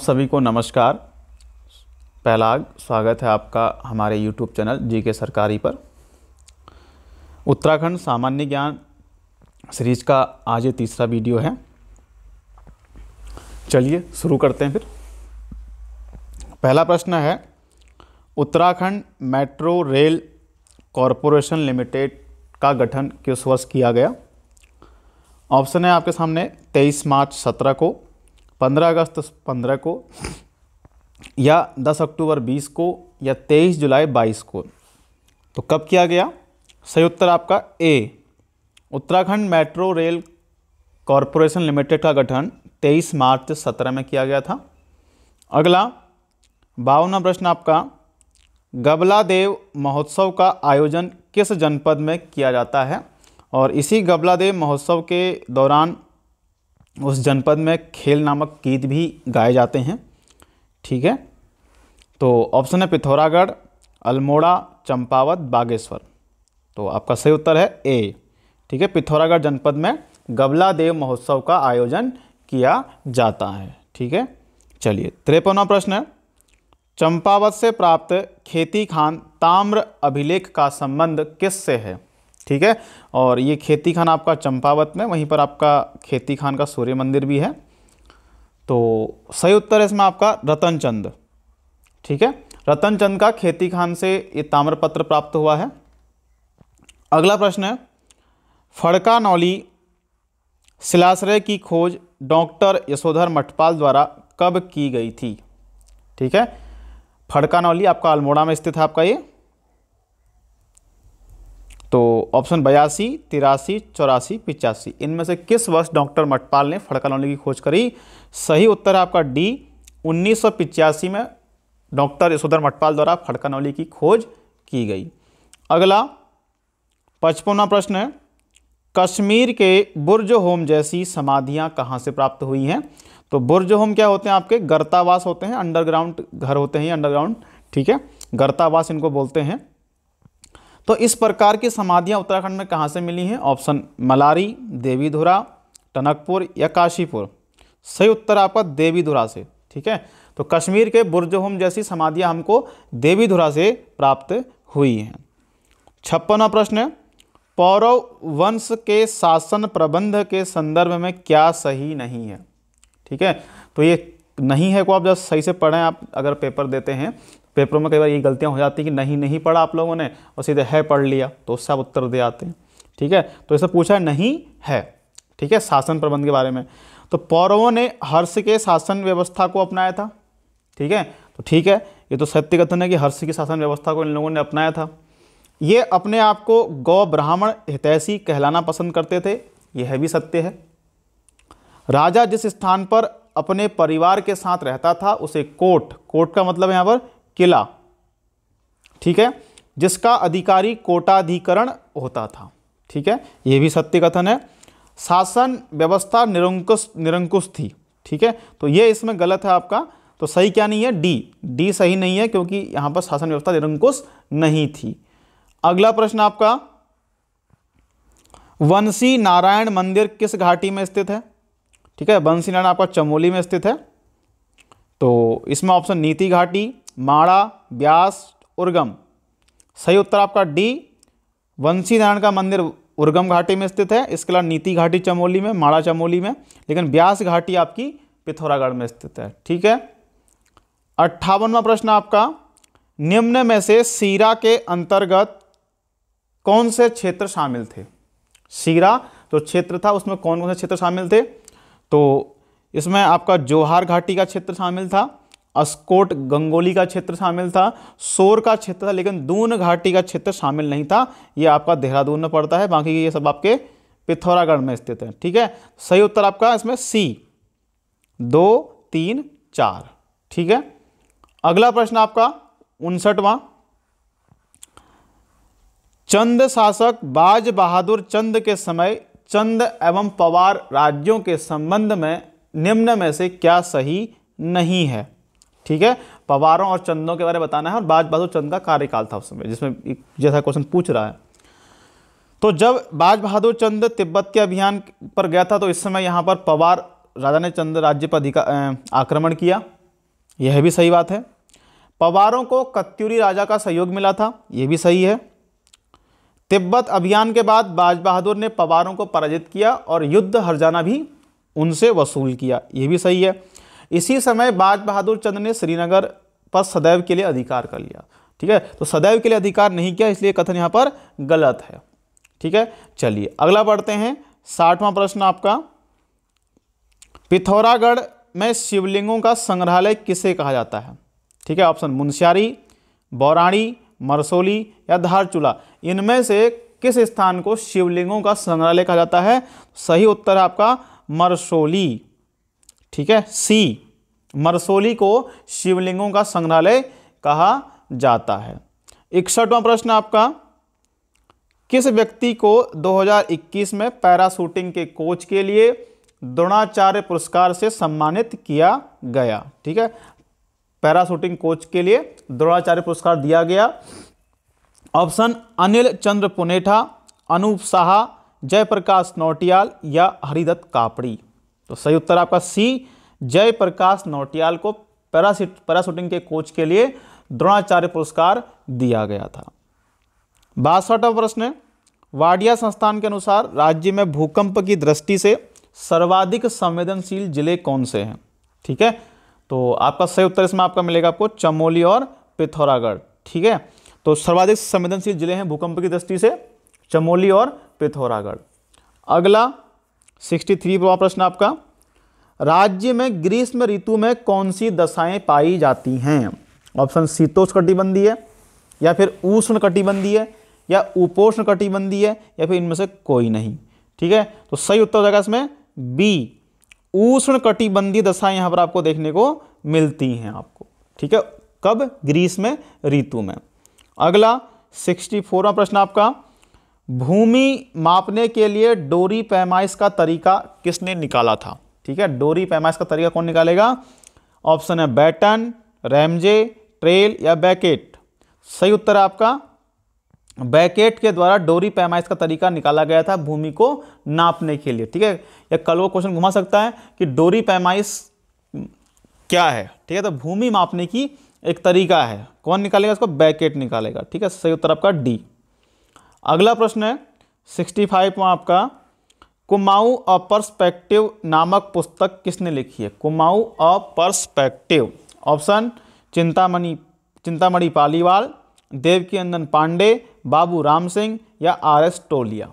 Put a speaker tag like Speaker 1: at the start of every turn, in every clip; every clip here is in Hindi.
Speaker 1: आप सभी को नमस्कार। पहला स्वागत है आपका हमारे YouTube चैनल जीके सरकारी पर। उत्तराखंड सामान्य ज्ञान सीरीज का आज ये तीसरा वीडियो है। चलिए शुरू करते हैं फिर। पहला प्रश्न है, Uttarakhand metro rail corporation limited का गठन किस वर्ष किया गया? ऑप्शन है आपके सामने 23 मार्च 17 को, 15 अगस्त 15 को, या 10 अक्टूबर 20 को, या 23 जुलाई 22 को। तो कब किया गया? सही उत्तर आपका A, Uttarakhand metro rail corporation limited का गठन 23 मार्च 17 में किया गया था। अगला 52वां प्रश्न आपका, गबलादेव महोत्सव का आयोजन किस जनपद में किया जाता है? और इसी गबलादेव महोत्सव के दौरान उस जनपद में खेल नामक गीत भी गाए जाते हैं। ठीक है, तो ऑप्शन है पिथौरागढ़, अल्मोड़ा, चंपावत, बागेश्वर। तो आपका सही उत्तर है ए। ठीक है, पिथौरागढ़ जनपद में गबलादेव महोत्सव का आयोजन किया जाता है। ठीक है, चलिए 53वां प्रश्न है, चंपावत से प्राप्त खेती खान ताम्र अभिलेख का संबंध किससे है? ठीक है, और ये खेती खान आपका चंपावत में, वहीं पर आपका खेती खान का सूर्य मंदिर भी है। तो सही उत्तर है इसमें आपका रतनचंद। ठीक है, रतनचंद का खेती खान से ये ताम्रपत्र प्राप्त हुआ है। अगला प्रश्न है, फड़कानौली शिलाश्रय की खोज डॉक्टर यशोधर मठपाल द्वारा कब की गई थी? ठीक है, फड़कानौली आपका अल्मोड़ा में स्थित है आपका ये। तो ऑप्शन 82, 83, 84, 85 इनमें से किस वर्ष डॉक्टर मठपाल ने फड़कानौली की खोज करी? सही उत्तर है आपका डी, 1985 में डॉक्टर यशोधर मठपाल द्वारा फड़कानौली की खोज की गई। अगला 55वां प्रश्न है, कश्मीर के बुर्ज होम जैसी समाधियां कहाँ से प्राप्त हुई हैं? तो बुर्ज होम क्या होते हैं? आपके गर्तावास होते हैं, अंडरग्राउंड घर होते हैं, अंडरग्राउंड। ठीक है, गर्तावास इनको बोलते हैं। तो इस प्रकार की समाधियां उत्तराखंड में कहाँ से मिली हैं? ऑप्शन मलारी, देवीधुरा, टनकपुर या काशीपुर। सही उत्तर आपका देवीधुरा से। ठीक है, तो कश्मीर के बुर्ज होम जैसी समाधियां हमको देवीधुरा से प्राप्त हुई हैं। 56वां प्रश्न है, पौरव वंश के शासन प्रबंध के संदर्भ में क्या सही नहीं है? ठीक है, तो ये नहीं है को आप जब सही से पढ़ें, आप अगर पेपर देते हैं, पेपरों में कई बार ये गलतियां हो जाती है कि नहीं पढ़ा आप लोगों ने और सीधे है पढ़ लिया, तो उससे आप उत्तर दे आते हैं। ठीक है, तो इसे पूछा है नहीं है। ठीक है, शासन प्रबंध के बारे में। तो पौरवों ने हर्ष के शासन व्यवस्था को अपनाया था। ठीक है, तो ठीक है, ये तो सत्य कथन है कि हर्ष की शासन व्यवस्था को इन लोगों ने अपनाया था। ये अपने आप को गौ ब्राह्मण हितैषी कहलाना पसंद करते थे, यह भी सत्य है। राजा जिस स्थान पर अपने परिवार के साथ रहता था उसे कोट का मतलब है यहाँ पर किला। ठीक है, जिसका अधिकारी कोटाधिकरण होता था। ठीक है, यह भी सत्य कथन है। शासन व्यवस्था निरंकुश थी। ठीक है, तो ये इसमें गलत है आपका। तो सही क्या नहीं है? डी सही नहीं है, क्योंकि यहां पर शासन व्यवस्था निरंकुश नहीं थी। अगला प्रश्न आपका, वंशी नारायण मंदिर किस घाटी में स्थित है? ठीक है, वंशी नारायण आपका चमोली में स्थित है। तो इसमें ऑप्शन नीति घाटी, माड़ा, ब्यास, उर्गम। सही उत्तर आपका डी, वंशी नारायण का मंदिर उर्गम घाटी में स्थित है। इसके अलावा नीति घाटी चमोली में, माड़ा चमोली में, लेकिन ब्यास घाटी आपकी पिथौरागढ़ में स्थित है। ठीक है, 58वां प्रश्न आपका, निम्न में से सीरा के अंतर्गत कौन से क्षेत्र शामिल थे? सीरा जो क्षेत्र था उसमें कौन कौन से क्षेत्र शामिल थे? तो इसमें आपका जोहार घाटी का क्षेत्र शामिल था, अस्कोट गंगोली का क्षेत्र शामिल था, सोर का क्षेत्र था, लेकिन दून घाटी का क्षेत्र शामिल नहीं था। ये आपका देहरादून में पड़ता है, बाकी ये सब आपके पिथौरागढ़ में स्थित है। ठीक है, सही उत्तर आपका इसमें सी, 2, 3, 4। ठीक है, अगला प्रश्न आपका 59वां, चंद शासक बाज बहादुर चंद के समय चंद एवं पवार राज्यों के संबंध में निम्न में से क्या सही नहीं है? ठीक है, पवारों और चंदों के बारे में बताना है, और बाज बहादुर चंद का कार्यकाल था उस समय, जिसमें जैसा क्वेश्चन पूछ रहा है। तो जब बाज बहादुर चंद तिब्बत के अभियान पर गया था, तो इस समय यहाँ पर पवार राजा ने चंद राज्य पर आक्रमण किया। यह भी सही बात है। पवारों को कत्यूरी राजा का सहयोग मिला था, यह भी सही है। तिब्बत अभियान के बाद बाज बहादुर ने पवारों को पराजित किया और युद्ध हर्जाना भी उनसे वसूल किया, यह भी सही है। इसी समय बाज बहादुर चंद्र ने श्रीनगर पर सदैव के लिए अधिकार कर लिया। ठीक है, तो सदैव के लिए अधिकार नहीं किया, इसलिए कथन यहाँ पर गलत है। ठीक है, चलिए अगला पढ़ते हैं। 60वां प्रश्न आपका, पिथौरागढ़ में शिवलिंगों का संग्रहालय किसे कहा जाता है? ठीक है, ऑप्शन मुनस्यारी, बौराड़ी, मरसोली या धारचूला, इनमें से किस स्थान को शिवलिंगों का संग्रहालय कहा जाता है? सही उत्तर है आपका मरसोली। ठीक है, सी, मरसोली को शिवलिंगों का संग्रहालय कहा जाता है। 61वां प्रश्न आपका, किस व्यक्ति को 2021 में पैराशूटिंग के कोच के लिए द्रोणाचार्य पुरस्कार से सम्मानित किया गया? ठीक है, पैराशूटिंग कोच के लिए द्रोणाचार्य पुरस्कार दिया गया। ऑप्शन अनिल चंद्र पुनेठा, अनूप साहा, जयप्रकाश नौटियाल या हरिदत्त कापड़ी। तो सही उत्तर आपका सी, जयप्रकाश नौटियाल को पैराशूटिंग के कोच के लिए द्रोणाचार्य पुरस्कार दिया गया था। 62वां प्रश्न है, वाडिया संस्थान के अनुसार राज्य में भूकंप की दृष्टि से सर्वाधिक संवेदनशील जिले कौन से हैं? ठीक है, तो आपका सही उत्तर इसमें आपका मिलेगा आपको चमोली और पिथौरागढ़। ठीक है, तो सर्वाधिक संवेदनशील जिले हैं भूकंप की दृष्टि से चमोली और पिथौरागढ़। अगला 63वां प्रश्न आपका, राज्य में ग्रीष्म ऋतु में कौन सी दशाएं पाई जाती हैं? ऑप्शन शीतोष्णकटिबंधीय या फिर उष्णकटिबंधीय या उपोष्ण कटिबंधीय या फिर इनमें से कोई नहीं। ठीक है, तो सही उत्तर हो जाएगा इसमें बी, उष्णकटिबंधीय दशाएं यहां पर आपको देखने को मिलती हैं आपको। ठीक है, कब? ग्रीष्म ऋतु में। अगला 64वां प्रश्न आपका, भूमि मापने के लिए डोरी पैमाइश का तरीका किसने निकाला था? ठीक है, डोरी पैमाइश का तरीका कौन निकालेगा? ऑप्शन है बैटन, रैमजे, ट्रेल या बैकेट। सही उत्तर है आपका बैकेट के द्वारा डोरी पैमाइश का तरीका निकाला गया था भूमि को नापने के लिए। ठीक है, या कल वो क्वेश्चन घुमा सकता है कि डोरी पैमाइश क्या है। ठीक है, तो भूमि मापने की एक तरीका है, कौन निकालेगा इसको? बैकेट निकालेगा। ठीक है, सही उत्तर आपका डी। अगला प्रश्न है 65 में आपका, कुमाऊं अ पर्सपेक्टिव नामक पुस्तक किसने लिखी है? Kumaon a perspective. Option Chintamani Paliwal, Devkinandan Pande, Babu Ram Singh या आर.एस. टोलिया।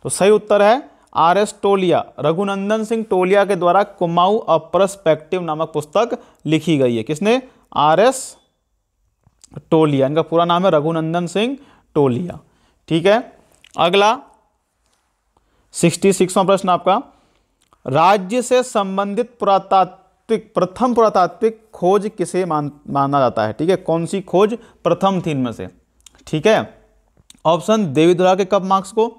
Speaker 1: तो सही उत्तर है आर.एस. टोलिया। रघुनंदन सिंह टोलिया के द्वारा कुमाऊं अ पर्सपेक्टिव नामक पुस्तक लिखी गई है। किसने? आर.एस. टोलिया। इनका पूरा नाम है रघुनंदन सिंह टोलिया। ठीक है, अगला 66वां प्रश्न आपका, राज्य से संबंधित प्रथम पुरातात्विक खोज किसे माना जाता है? ठीक है, कौन सी खोज प्रथम थी इनमें से? ठीक है, ऑप्शन देवीधुरा के कप मार्क्स को,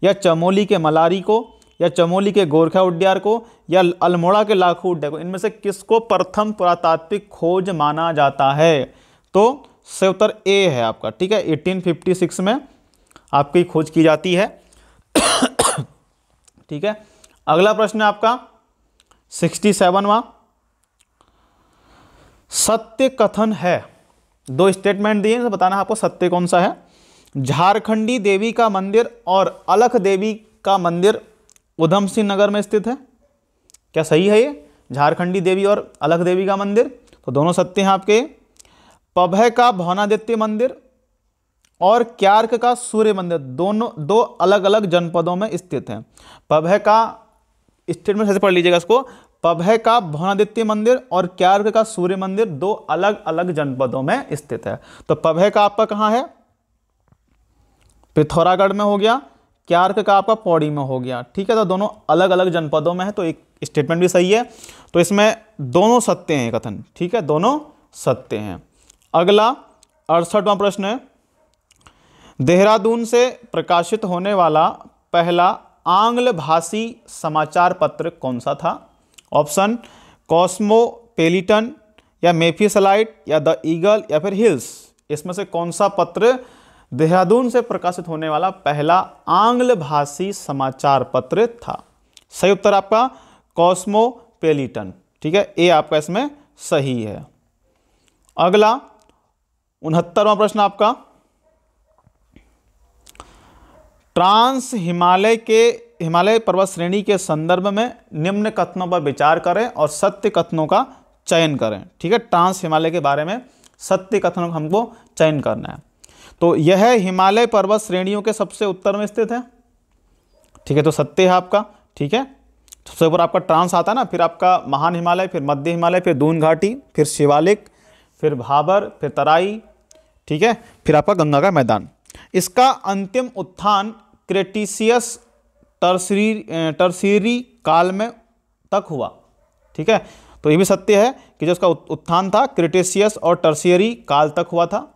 Speaker 1: या चमोली के मलारी को, या चमोली के गोरखा उड्यार को, या अल्मोड़ा के लाखू उड्यार को, इनमें से किसको प्रथम पुरातात्विक खोज माना जाता है? तो सही उत्तर ए है आपका। ठीक है, 1856 में आपकी खोज की जाती है। ठीक है, अगला प्रश्न है आपका 67वां, सत्य कथन है। दो स्टेटमेंट दिए, बताना आपको सत्य कौन सा है। झारखंडी देवी का मंदिर और अलख देवी का मंदिर उधम सिंह नगर में स्थित है। क्या सही है ये? झारखंडी देवी और अलख देवी का मंदिर, तो दोनों सत्य हैं आपके। पभय का भवनादित्य मंदिर और क्यार्क का सूर्य मंदिर दोनों दो अलग अलग जनपदों में स्थित हैं। पभय का स्टेटमेंट ऐसे पढ़ लीजिएगा इसको, पभय का भवनादित्य मंदिर और क्यार्क का सूर्य मंदिर दो अलग अलग जनपदों में स्थित है। तो पभय का आपका कहाँ है? पिथौरागढ़ में हो गया, क्यार्क का आपका पौड़ी में हो गया। ठीक है, तो दोनों अलग अलग जनपदों में है, तो एक स्टेटमेंट भी सही है। तो इसमें दोनों सत्य हैं कथन। ठीक है, दोनों सत्य हैं। अगला 68वां प्रश्न है, देहरादून से प्रकाशित होने वाला पहला आंग्ल भाषी समाचार पत्र कौन सा था? ऑप्शन कॉस्मोपेलिटन या मेफिसलाइट या द ईगल या फिर हिल्स। इसमें से कौन सा पत्र देहरादून से प्रकाशित होने वाला पहला आंग्ल भाषी समाचार पत्र था? सही उत्तर आपका कॉस्मोपेलिटन। ठीक है, ए आपका इसमें सही है। अगला 69वां प्रश्न आपका, ट्रांस हिमालय पर्वत श्रेणी के संदर्भ में निम्न कथनों पर विचार करें और सत्य कथनों का चयन करें। ठीक है, ट्रांस हिमालय के बारे में सत्य कथनों का हमको चयन करना है। तो यह हिमालय पर्वत श्रेणियों के सबसे उत्तर में स्थित है। ठीक है, तो सत्य है आपका। ठीक है, सबसे ऊपर आपका ट्रांस आता है ना, फिर आपका महान हिमालय, फिर मध्य हिमालय, फिर दून घाटी, फिर शिवालिक, फिर भाबर, फिर तराई। ठीक है, फिर आपका गंगा का मैदान। इसका अंतिम उत्थान क्रेटिशियस टर्शियरी काल में तक हुआ। ठीक है, तो ये भी सत्य है कि जो उसका उत्थान था क्रेटिशियस और टर्शियरी काल तक हुआ था।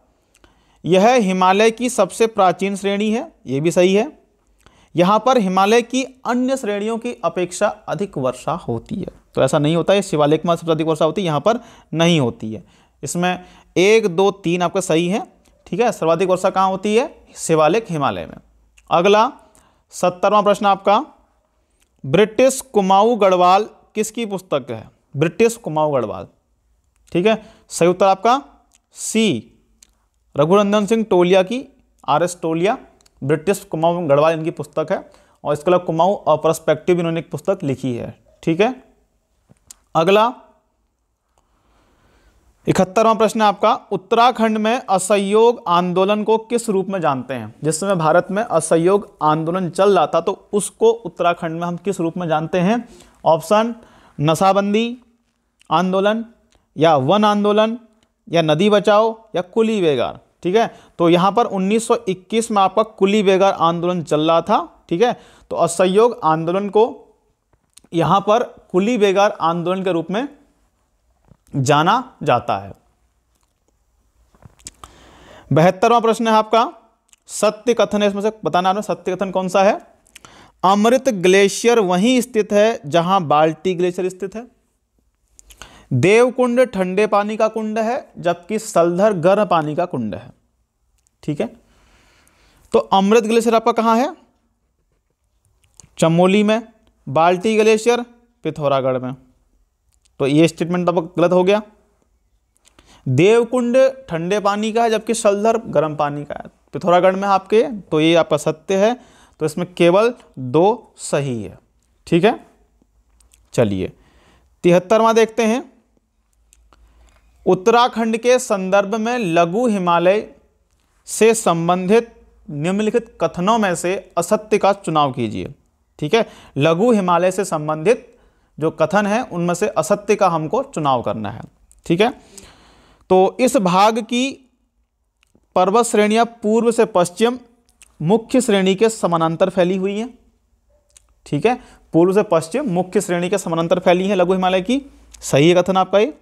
Speaker 1: यह हिमालय की सबसे प्राचीन श्रेणी है, ये भी सही है। यहाँ पर हिमालय की अन्य श्रेणियों की अपेक्षा अधिक वर्षा होती है। तो ऐसा नहीं होता है, शिवालिक में सबसे अधिक वर्षा होती है, यहाँ पर नहीं होती है। इसमें 1, 2, 3 आपका सही है। ठीक है, सर्वाधिक वर्षा कहाँ होती है? शिवालिक हिमालय में। अगला 70वां प्रश्न आपका, ब्रिटिश कुमाऊं गढ़वाल किसकी पुस्तक है? ब्रिटिश कुमाऊं गढ़वाल। ठीक है, सही उत्तर आपका सी, रघुनंदन सिंह टोलिया की, RS टोलिया, ब्रिटिश कुमाऊं गढ़वाल इनकी पुस्तक है। और इसके अलावा कुमाऊं और पर्सपेक्टिव इन्होंने एक पुस्तक लिखी है। ठीक है, अगला 71वां प्रश्न है आपका, उत्तराखंड में असहयोग आंदोलन को किस रूप में जानते हैं? जिस समय भारत में असहयोग आंदोलन चल रहा था तो उसको उत्तराखंड में हम किस रूप में जानते हैं? ऑप्शन, नशाबंदी आंदोलन, या वन आंदोलन, या नदी बचाओ, या कुली बेगार। ठीक है, तो यहाँ पर 1921 में आपका कुली बेगार आंदोलन चल रहा था। ठीक है, तो असहयोग आंदोलन को यहाँ पर कुली बेगार आंदोलन के रूप में जाना जाता है। 72वां प्रश्न है आपका, सत्य कथन है, इसमें से बताना है सत्य कथन कौन सा है? अमृत ग्लेशियर वहीं स्थित है जहां बाल्टी ग्लेशियर स्थित है। देवकुंड ठंडे पानी का कुंड है जबकि सलधर गर्म पानी का कुंड है। ठीक है, तो अमृत ग्लेशियर आपका कहां है? चमोली में। बाल्टी ग्लेशियर पिथौरागढ़ में। तो ये स्टेटमेंट अब गलत हो गया। देवकुंड ठंडे पानी का है जबकि सलधर गर्म पानी का है, पिथौरागढ़ में आपके, तो ये आपका सत्य है। तो इसमें केवल 2 सही है। ठीक है, चलिए 73वां देखते हैं, उत्तराखंड के संदर्भ में लघु हिमालय से संबंधित निम्नलिखित कथनों में से असत्य का चुनाव कीजिए। ठीक है, लघु हिमालय से संबंधित जो कथन है उनमें से असत्य का हमको चुनाव करना है। ठीक है, तो इस भाग की पर्वत श्रेणियां पूर्व से पश्चिम मुख्य श्रेणी के समानांतर फैली हुई हैं। ठीक है, पूर्व से पश्चिम मुख्य श्रेणी के समानांतर फैली हैं लघु हिमालय की। सही है कथन आपका ये।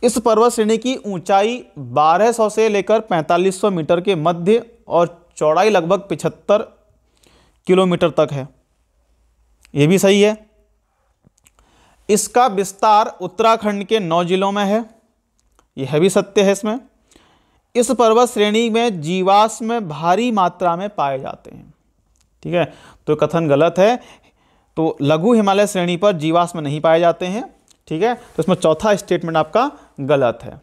Speaker 1: इस पर्वत श्रेणी की ऊंचाई 1200 से लेकर 4500 मीटर के मध्य और चौड़ाई लगभग 75 किलोमीटर तक है। ये भी सही है। इसका विस्तार उत्तराखंड के 9 जिलों में है। यह भी सत्य है। इसमें इस पर्वत श्रेणी में जीवाश्म भारी मात्रा में पाए जाते हैं। ठीक है, तो कथन गलत है। तो लघु हिमालय श्रेणी पर जीवाश्म नहीं पाए जाते हैं। ठीक है, तो इसमें चौथा स्टेटमेंट आपका गलत है।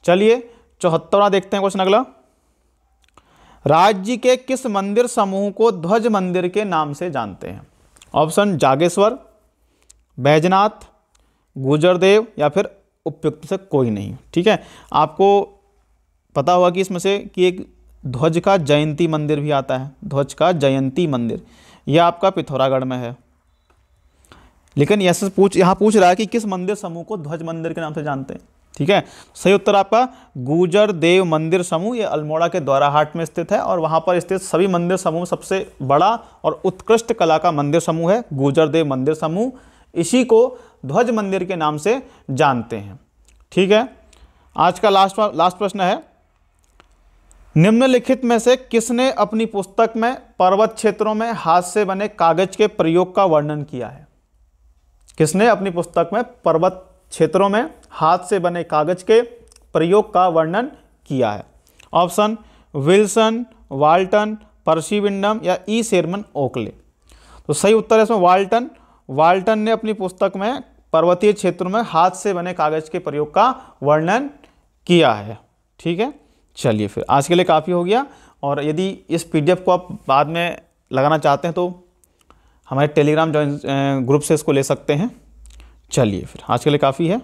Speaker 1: चलिए 74वां देखते हैं क्वेश्चन अगला, राज्य के किस मंदिर समूह को ध्वज मंदिर के नाम से जानते हैं? ऑप्शन, जागेश्वर, बैजनाथ, गुजरदेव, या फिर उपयुक्त से कोई नहीं। ठीक है, आपको पता होगा कि इसमें से कि एक ध्वज का जयंती मंदिर भी आता है। ध्वज का जयंती मंदिर यह आपका पिथौरागढ़ में है। लेकिन यहाँ पूछ रहा है कि किस मंदिर समूह को ध्वज मंदिर के नाम से जानते हैं। ठीक है, सही उत्तर आपका गुजर देव मंदिर समूह, ये अल्मोड़ा के द्वाराहाट में स्थित है और वहाँ पर स्थित सभी मंदिर समूह सबसे बड़ा और उत्कृष्ट कला का मंदिर समूह है गुजर देव मंदिर समूह। इसी को ध्वज मंदिर के नाम से जानते हैं। ठीक है, आज का लास्ट प्रश्न है, निम्नलिखित में से किसने अपनी पुस्तक में पर्वत क्षेत्रों में हाथ से बने कागज के प्रयोग का वर्णन किया है? किसने अपनी पुस्तक में पर्वत क्षेत्रों में हाथ से बने कागज के प्रयोग का वर्णन किया है? ऑप्शन, विल्सन, वाल्टन, पर्सी विंडम, या ई शेरमन ओकले। तो सही उत्तर है इसमें वाल्टन ने अपनी पुस्तक में पर्वतीय क्षेत्रों में हाथ से बने कागज के प्रयोग का वर्णन किया है। ठीक है, चलिए फिर आज के लिए काफ़ी हो गया। और यदि इस PDF को आप बाद में लगाना चाहते हैं तो हमारे टेलीग्राम ज्वाइन ग्रुप से इसको ले सकते हैं। चलिए फिर आज के लिए काफ़ी है।